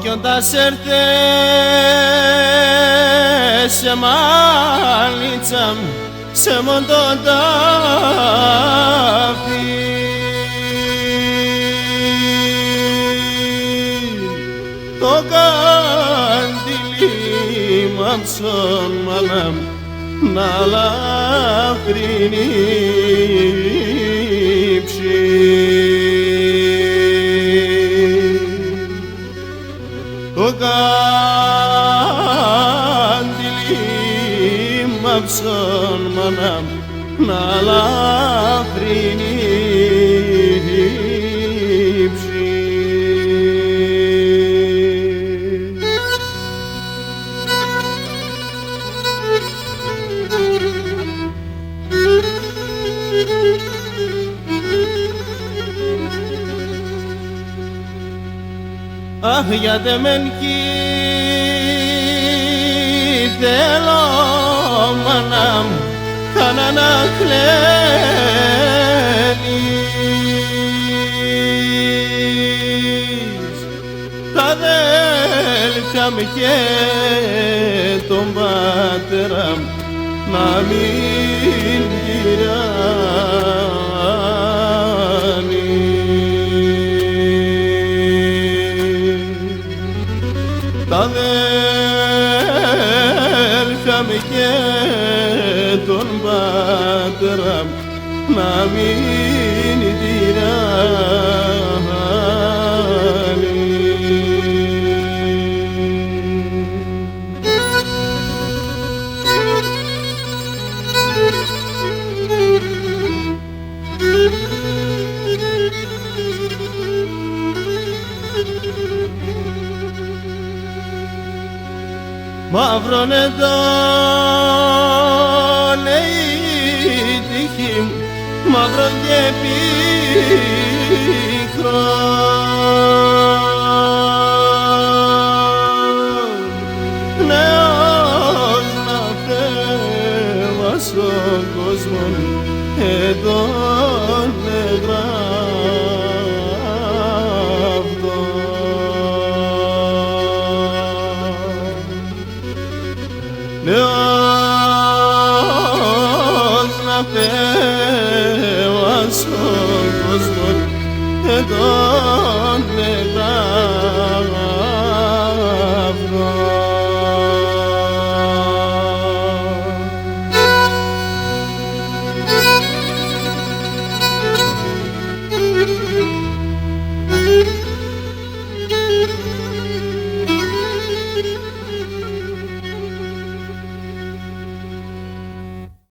κι οντας έρθες σε μάλιτσα σε μοντοντάφι το καντήλι μαμψον μαλάμ να λαφρύνει το καντήλι μαψον μανάμ να λαφρύνει αχ, γιατί μεν θέλω μάνα μου κανένα κλαίνεις τα αδέλφια μου και τον πατέρα μου να μην τα αδέλφια μου και τον πατέρα μου να μην τυράννει. Μαύρο νετό λέει η τύχη μου, μαύρο και πίκρο νέος να φεύγω στον κόσμο τον εγγράφτω νέος να φεύγω στον κόσμο τον εγγράφτω